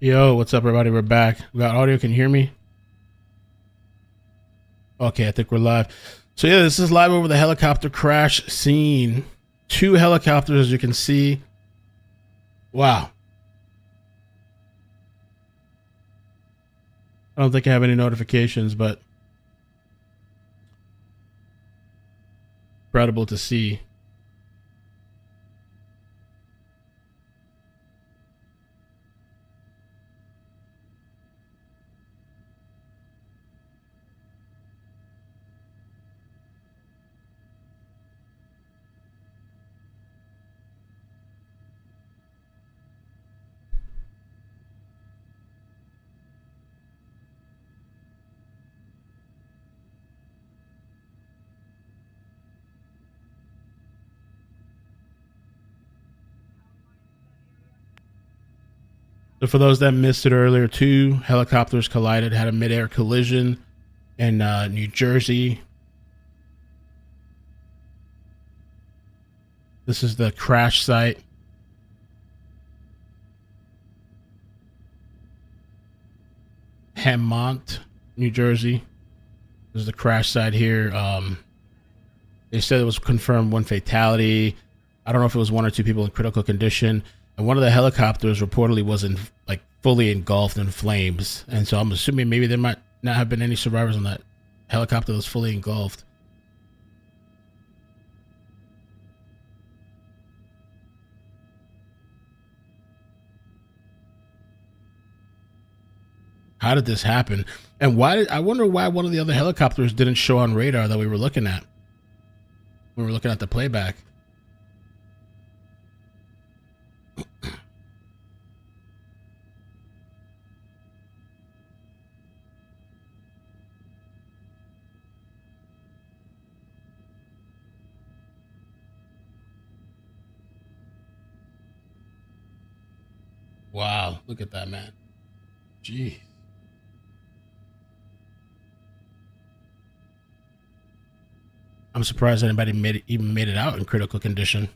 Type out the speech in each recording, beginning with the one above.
Yo, what's up, everybody? We're back. We got audio. Can you hear me? Okay, I think we're live. So yeah, this is live over the helicopter crash scene. Two helicopters, as you can see. Wow. I don't think I have any notifications, but incredible to see. So for those that missed it earlier, two helicopters collided, had a midair collision in New Jersey. This is the crash site. Hammonton, New Jersey. This is the crash site here. They said it was confirmed one fatality. I don't know if it was one or two people in critical condition. And one of the helicopters reportedly was fully engulfed in flames. And so I'm assuming maybe there might not have been any survivors on that helicopter that was fully engulfed. How did this happen? And I wonder why one of the other helicopters didn't show on radar that we were looking at. We were looking at the playback. Wow, look at that, man. Jeez. I'm surprised anybody even made it out in critical condition.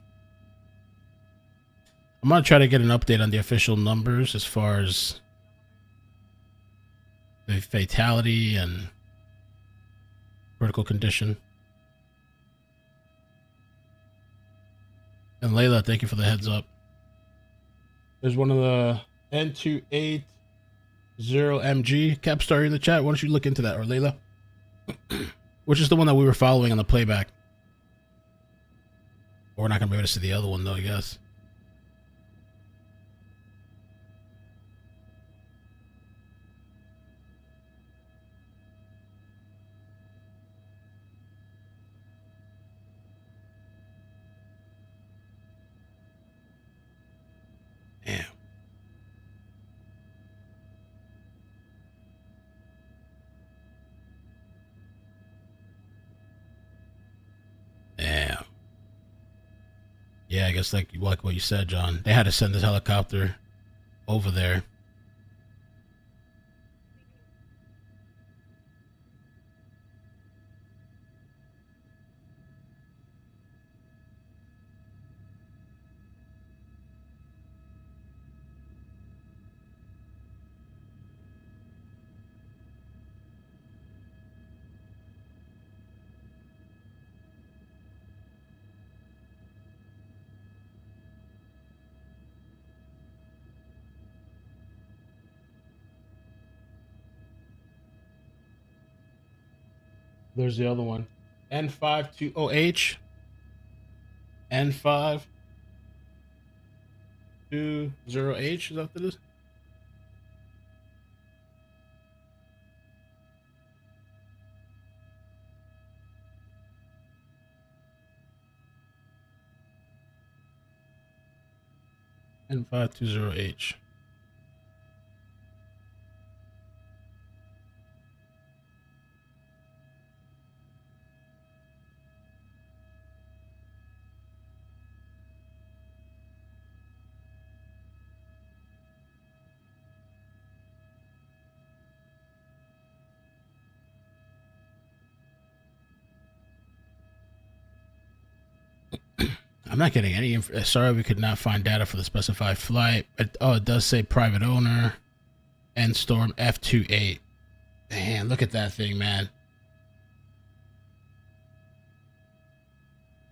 I'm gonna try to get an update on the official numbers as far as the fatality and critical condition. And Layla, thank you for the heads up. There's one of the N280MG Capstar in the chat. Why don't you look into that, or Layla? Which is the one that we were following on the playback. We're not gonna be able to see the other one though, I guess. Damn. Damn. Yeah, I guess like what you said, John. They had to send this helicopter over there. There's the other one. N520H. N520H. Is that what it is? N520H. I'm not getting any. Sorry, we could not find data for the specified flight. Oh, it does say private owner. and Storm F-28. Man, look at that thing, man.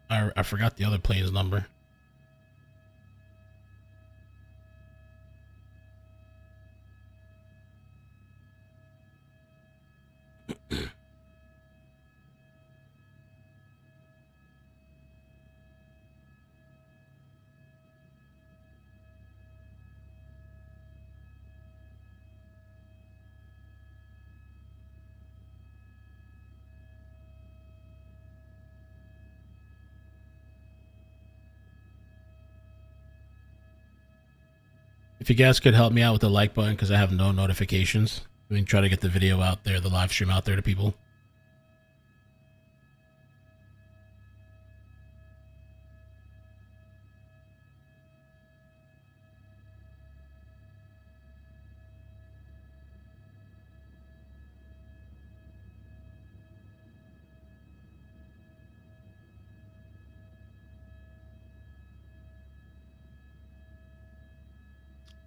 I forgot the other plane's number. If you guys could help me out with the like button, because I have no notifications. We can try to get the video out there, the live stream out there to people.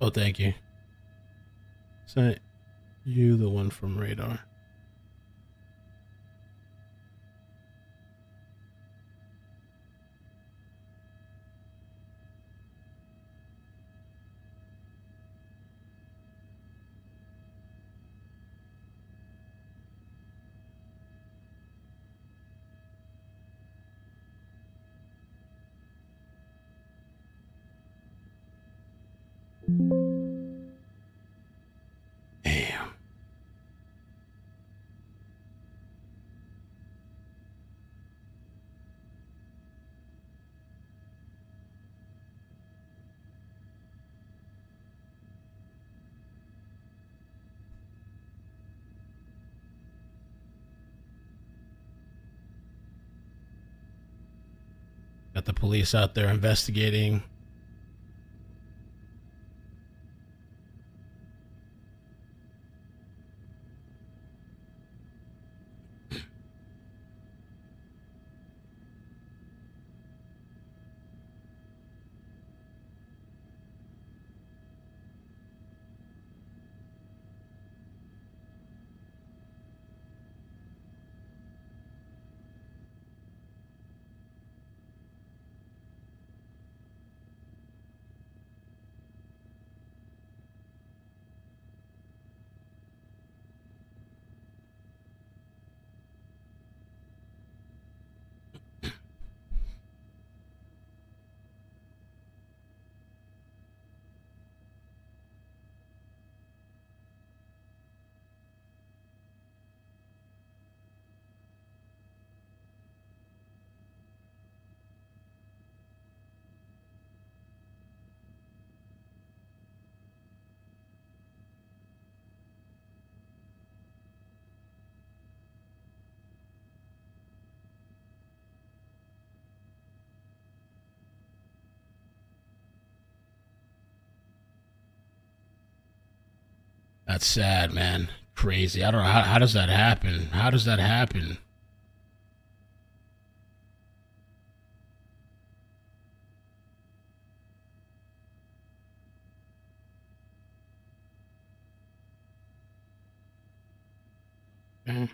Oh, thank you. Sent you the one from radar. Damn. Got the police out there investigating. That's sad, man. Crazy. I don't know. How does that happen? How does that happen? Mm.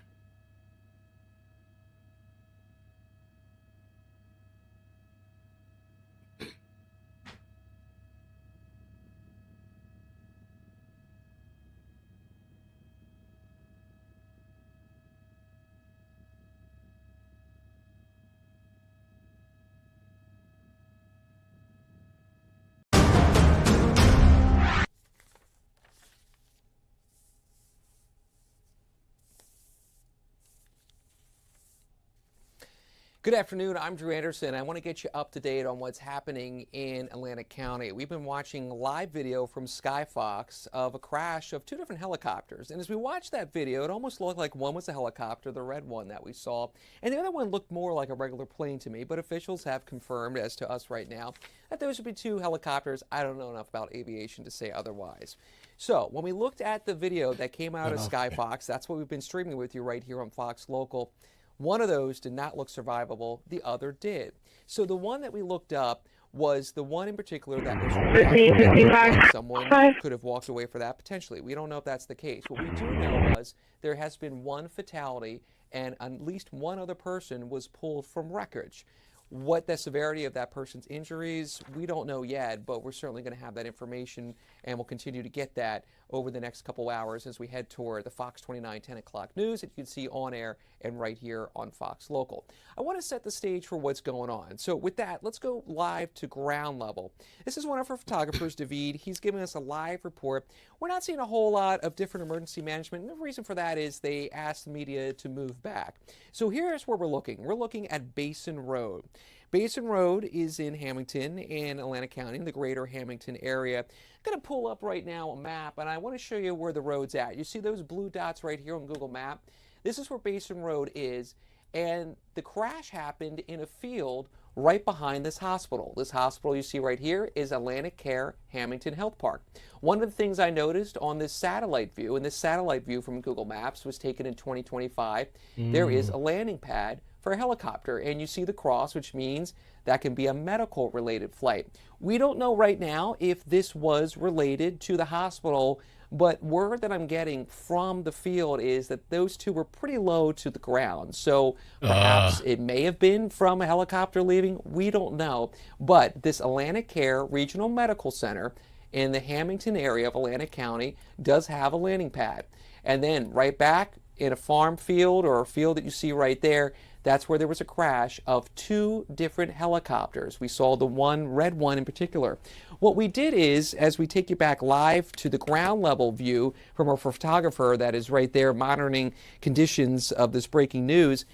Good afternoon, I'm Drew Anderson. I want to get you up to date on what's happening in Atlantic County. We've been watching live video from Skyfox of a crash of two different helicopters. And as we watched that video, it almost looked like one was a helicopter, the red one that we saw, and the other one looked more like a regular plane to me. But officials have confirmed, as to us right now, that those would be two helicopters. I don't know enough about aviation to say otherwise. So when we looked at the video that came out of Skyfox, that's what we've been streaming with you right here on Fox Local. One of those did not look survivable, the other did. So the one that we looked up was the one in particular that was 55. someone could have walked away for that potentially. We don't know if that's the case. What we do know was there has been one fatality and at least one other person was pulled from wreckage. What the severity of that person's injuries, we don't know yet, but we're certainly going to have that information, and we'll continue to get that over the next couple hours as we head toward the Fox 29 10 o'clock news that you can see on air and right here on Fox Local. I want to set the stage for what's going on. So with that, let's go live to ground level. This is one of our photographers, David. He's giving us a live report. We're not seeing a whole lot of different emergency management, and the reason for that is they asked the media to move back. So here's where we're looking. We're looking at Basin Road. Basin Road is in Hammonton in Atlantic County, in the greater Hammonton area. I'm going to pull up right now a map, and I want to show you where the road's at. You see those blue dots right here on Google Map? This is where Basin Road is, and the crash happened in a field right behind this hospital. This hospital you see right here is Atlantic Care Hammonton Health Park. One of the things I noticed on this satellite view, and this satellite view from Google Maps was taken in 2025, there is a landing pad for a helicopter, and you see the cross, which means that can be a medical related flight. We don't know right now if this was related to the hospital, but word that I'm getting from the field is that those two were pretty low to the ground. So perhaps it may have been from a helicopter leaving. We don't know. But this Atlantic Care Regional Medical Center in the Hammonton area of Atlantic County does have a landing pad. And then right back in a farm field or a field that you see right there, that's where there was a crash of two different helicopters. We saw the one, red one in particular. What we did is, as we take you back live to the ground level view from our photographer that is right there monitoring conditions of this breaking news,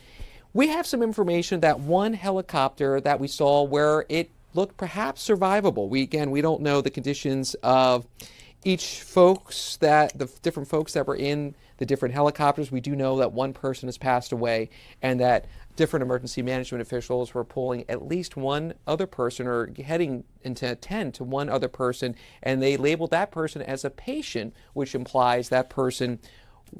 we have some information that one helicopter that we saw where it looked perhaps survivable. We don't know the conditions of each folks that, the different folks that were in the different helicopters. We do know that one person has passed away and that different emergency management officials were pulling at least one other person or heading into attend to one other person, and they labeled that person as a patient, which implies that person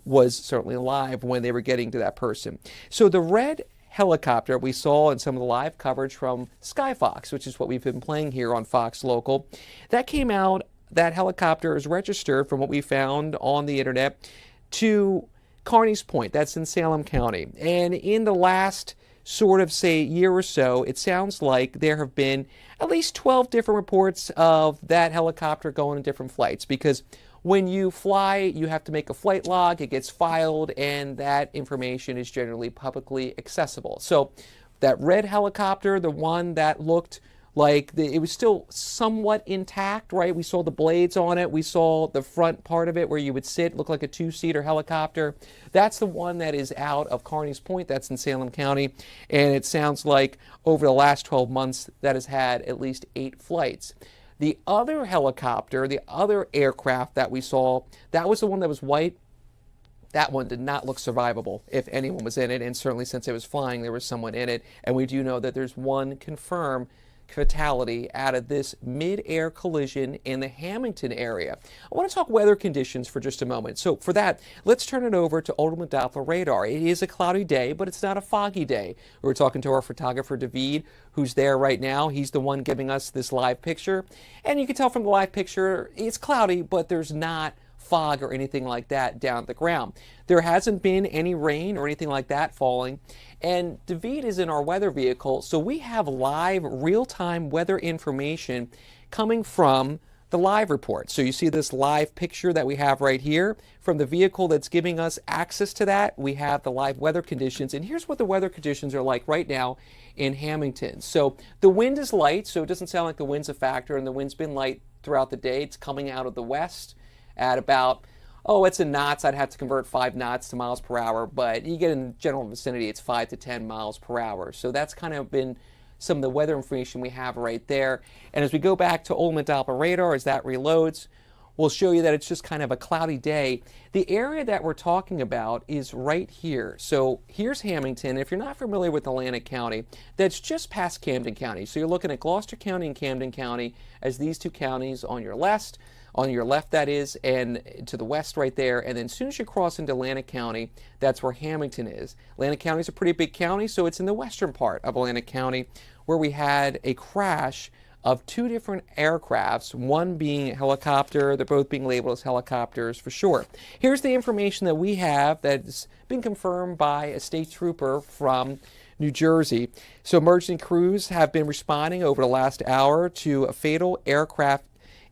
was certainly alive when they were getting to that person. So the red helicopter we saw in some of the live coverage from Skyfox, which is what we've been playing here on Fox Local, that came out. That helicopter is registered from what we found on the internet to Carney's Point. That's in Salem County. And in the last sort of, say, year or so, it sounds like there have been at least 12 different reports of that helicopter going on different flights, because when you fly, you have to make a flight log, it gets filed, and that information is generally publicly accessible. So that red helicopter, the one that looked like it was still somewhat intact, right? We saw the blades on it. We saw the front part of it where you would sit, look like a two-seater helicopter. That's the one that is out of Carney's Point. That's in Salem County. And it sounds like over the last 12 months, that has had at least 8 flights. The other helicopter, the other aircraft that we saw, that was the one that was white. That one did not look survivable if anyone was in it. And certainly since it was flying, there was someone in it. And we do know that there's one confirmed fatality out of this mid-air collision in the Hammonton area. I want to talk weather conditions for just a moment. So for that, let's turn it over to ultimate Doppler radar. It is a cloudy day, but it's not a foggy day. We're talking to our photographer, David, who's there right now. He's the one giving us this live picture. And you can tell from the live picture, it's cloudy, but there's not fog or anything like that down at the ground. There hasn't been any rain or anything like that falling. And David is in our weather vehicle, so we have live real-time weather information coming from the live report. So you see this live picture that we have right here from the vehicle that's giving us access to that. We have the live weather conditions, and here's what the weather conditions are like right now in Hammonton. So the wind is light, so it doesn't sound like the wind's a factor, and the wind's been light throughout the day. It's coming out of the west at about, it's in knots. I'd have to convert 5 knots to miles per hour, but you get in the general vicinity, it's 5 to 10 miles per hour. So that's kind of been some of the weather information we have right there. And as we go back to ultimate Doppler radar, as that reloads, we'll show you that it's just kind of a cloudy day. The area that we're talking about is right here. So here's Hammonton. If you're not familiar with Atlantic County, that's just past Camden County. So you're looking at Gloucester County and Camden County as these two counties on your left, that is, and to the west right there. And then as soon as you cross into Atlantic County, that's where Hammonton is. Atlantic County is a pretty big county, so it's in the western part of Atlantic County where we had a crash of two different aircrafts, one being a helicopter. They're both being labeled as helicopters for sure. Here's the information that we have that's been confirmed by a state trooper from New Jersey. So emergency crews have been responding over the last hour to a fatal aircraft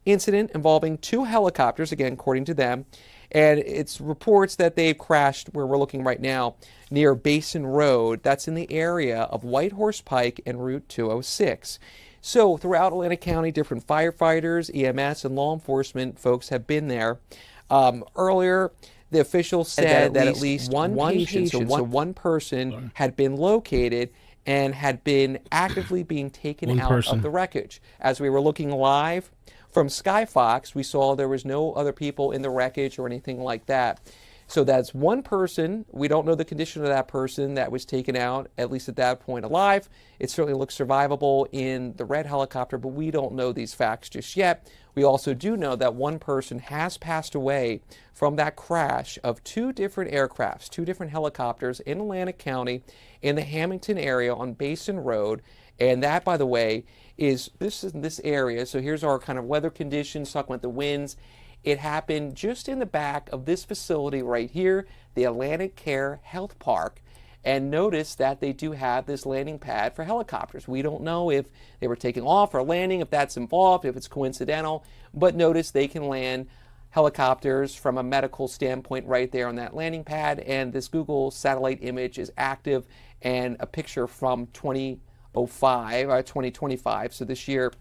incident involving two helicopters, again, according to them. And it's reports that they've crashed where we're looking right now near Basin Road. That's in the area of White Horse Pike and Route 206. So throughout Atlantic County, different firefighters, EMS, and law enforcement folks have been there. Earlier, the officials said that at least one patient, so one person, had been located and had been actively being taken out of the wreckage. As we were looking live from Skyfox, we saw there was no other people in the wreckage or anything like that. So that's one person. We don't know the condition of that person that was taken out, at least at that point, alive. It certainly looks survivable in the red helicopter, but we don't know these facts just yet. We also do know that one person has passed away from that crash of two different aircrafts, two different helicopters in Atlantic County in the Hammonton area on Basin Road. And that, by the way, is this area. So here's our kind of weather conditions, talking about the winds. It happened just in the back of this facility right here, the Atlantic Care Health Park. And notice that they do have this landing pad for helicopters. We don't know if they were taking off or landing, if that's involved, if it's coincidental. But notice they can land helicopters from a medical standpoint right there on that landing pad. And this Google satellite image is active, and a picture from 2025, so this year.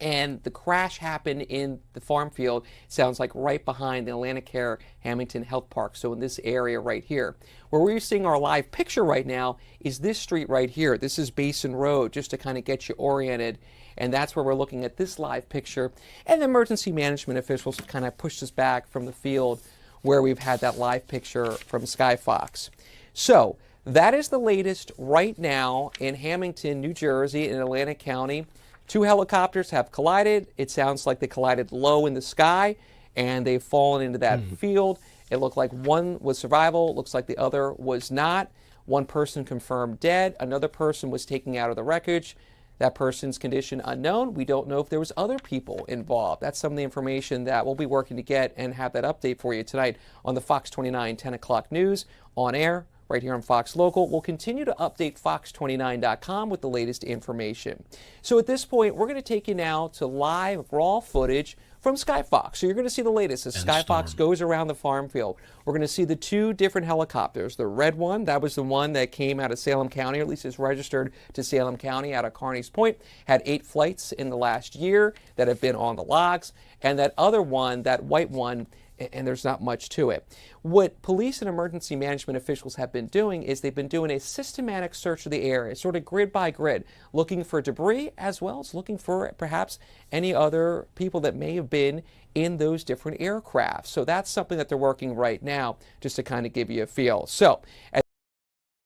And the crash happened in the farm field, sounds like right behind the Atlantic Care Hammonton Health Park, so in this area right here. Where we're seeing our live picture right now is this street right here. This is Basin Road, just to kind of get you oriented. And that's where we're looking at this live picture. And the emergency management officials kind of pushed us back from the field where we've had that live picture from Skyfox. So that is the latest right now in Hammonton, New Jersey, in Atlantic County. Two helicopters have collided. It sounds like they collided low in the sky, and they've fallen into that field. It looked like one was survival. It looks like the other was not. One person confirmed dead. Another person was taken out of the wreckage. That person's condition unknown. We don't know if there was other people involved. That's some of the information that we'll be working to get and have that update for you tonight on the Fox 29 10 o'clock news on air right here on Fox Local. We'll continue to update fox29.com with the latest information. So at this point, we're going to take you now to live raw footage from Skyfox. So you're going to see the latest as Skyfox goes around the farm field. We're going to see the two different helicopters. The red one, that was the one that came out of Salem County, or at least is registered to Salem County out of Kearney's Point, had 8 flights in the last year that have been on the logs. And that other one, that white one, and there's not much to it. What police and emergency management officials have been doing is they've been doing a systematic search of the area, sort of grid by grid, looking for debris as well as looking for perhaps any other people that may have been in those different aircraft. So that's something that they're working right now, just to kind of give you a feel. So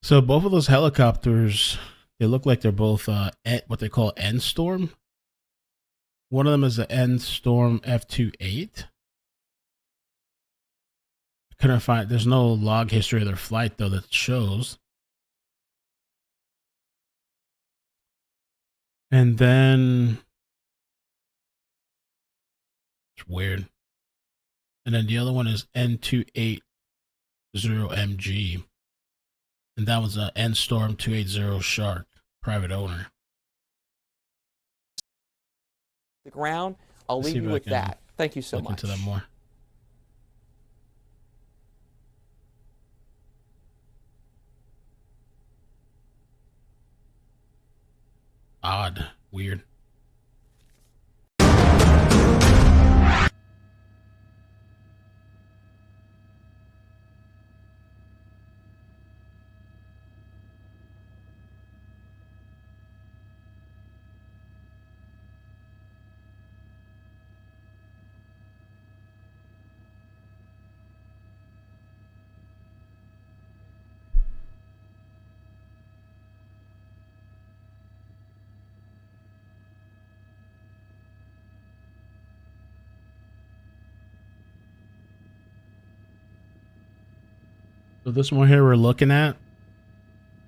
both of those helicopters, they look like they're both what they call N-Storm. One of them is the N-Storm F-28. Couldn't find, there's no log history of their flight though that shows. And then it's weird. And then the other one is N280MG. And that was a N-Storm 280 Shark, private owner. The ground, I'll leave you with that. Thank you so much. Look into that more. Odd, weird. So this one here we're looking at,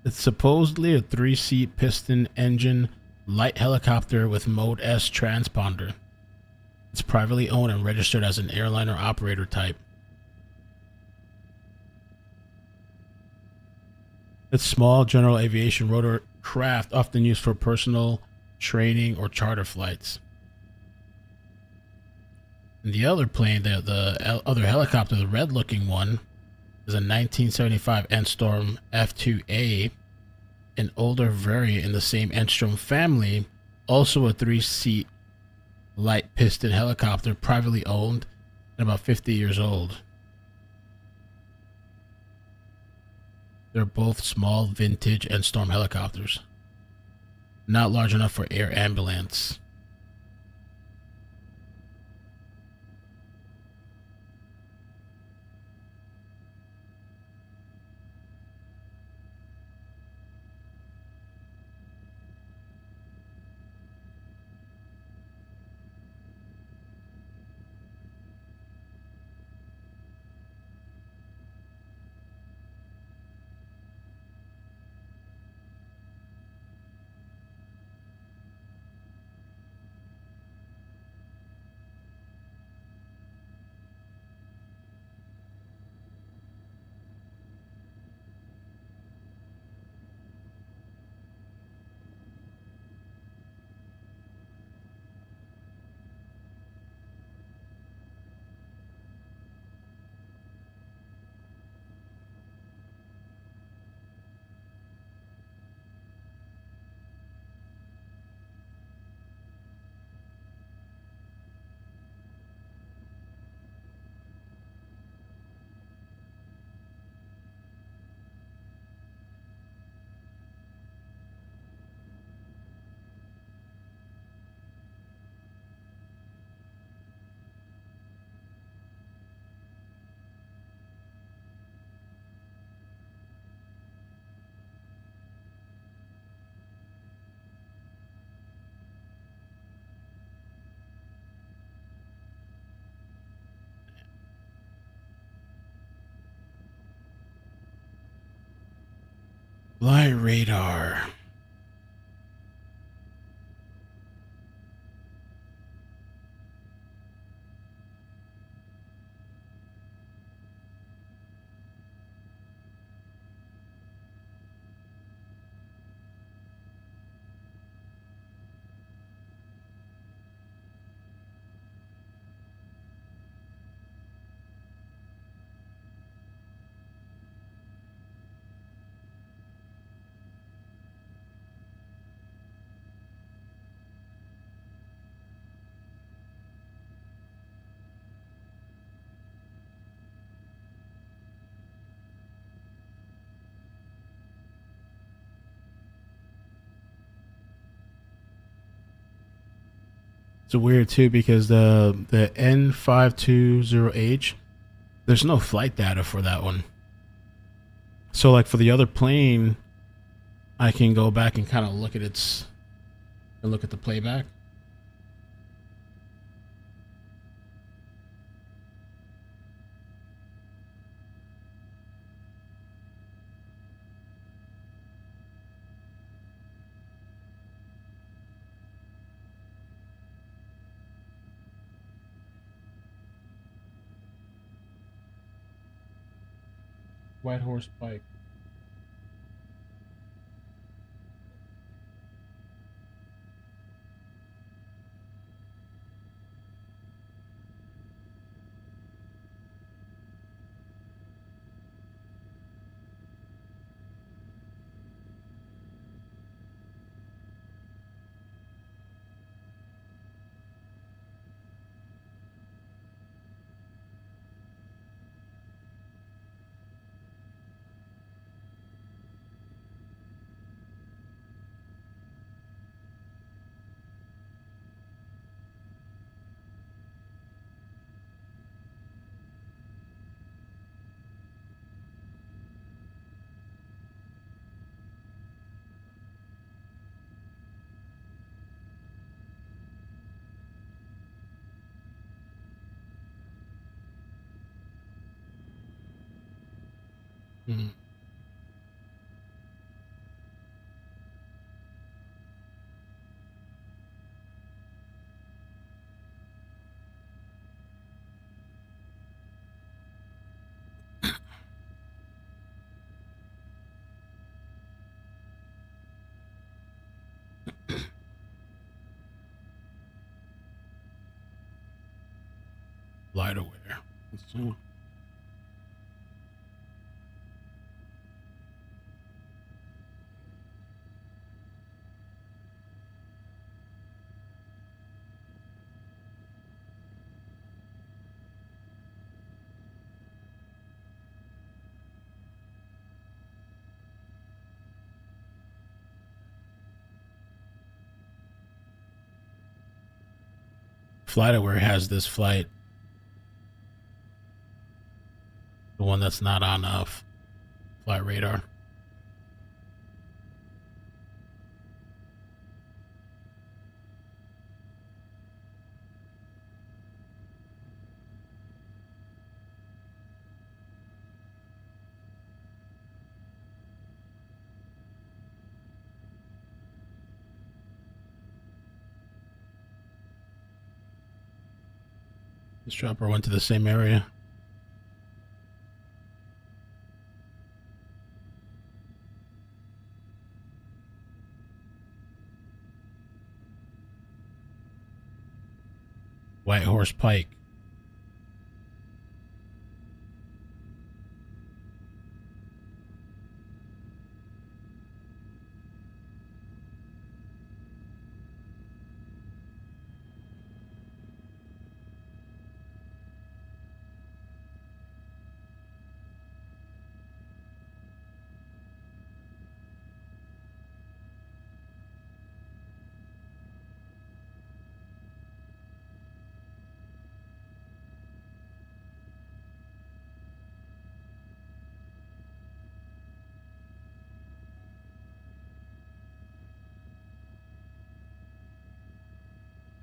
it's supposedly a 3-seat piston engine light helicopter with Mode S transponder. It's privately owned and registered as an airliner operator type. It's small general aviation rotor craft often used for personal training or charter flights. And the other plane, the other helicopter, the red looking one, is a 1975 Endstorm F2A, an older variant in the same Endstorm family, also a 3-seat light piston helicopter, privately owned and about 50 years old. They're both small vintage Endstorm helicopters, not large enough for air ambulance. Fly radar. It's weird too because the N520H, there's no flight data for that one. So like for the other plane, I can go back and kind of look at the playback. White Horse Pike. Mm. Flight aware. Let's see. Flight aware has this flight. The one that's not on flight radar. This chopper went to the same area. White Horse Pike.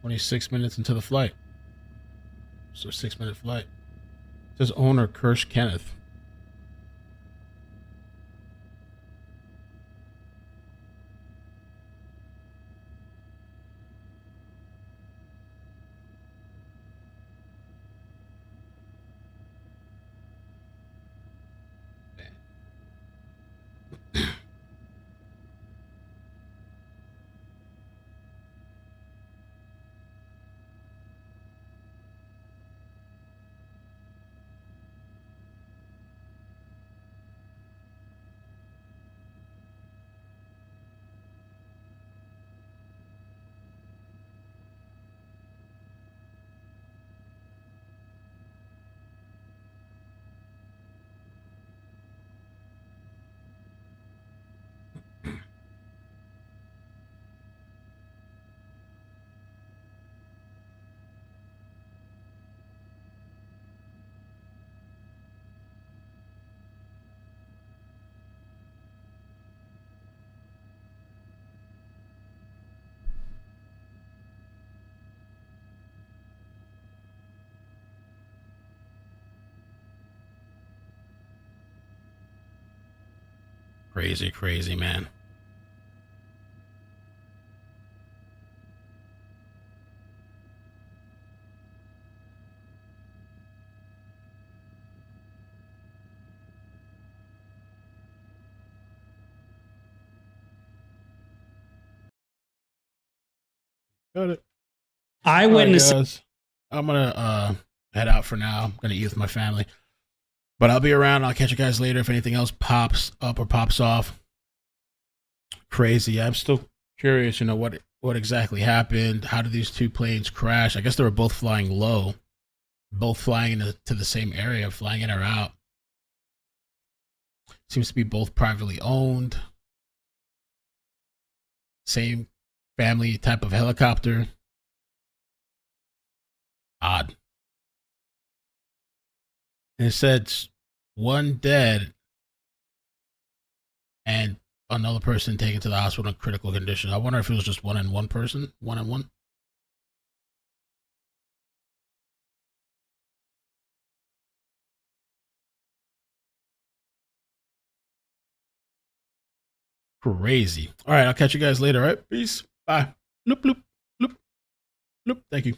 "26 minutes into the flight." So 6-minute flight. It says owner Kirsch Kenneth. Crazy, crazy, man. Got it. Eyewitness. I'm gonna head out for now. I'm gonna eat with my family, but I'll be around. I'll catch you guys later if anything else pops up or pops off. Crazy. I'm still curious. What exactly happened? How did these two planes crash? I guess they were both flying low, both flying to the same area, flying in or out. Seems to be both privately owned. Same family type of helicopter. Odd. And it said one dead and another person taken to the hospital in critical condition. I wonder if it was just one and one person, one and one. Crazy. All right, I'll catch you guys later. All right, peace. Bye. Loop, loop, loop, loop. Thank you.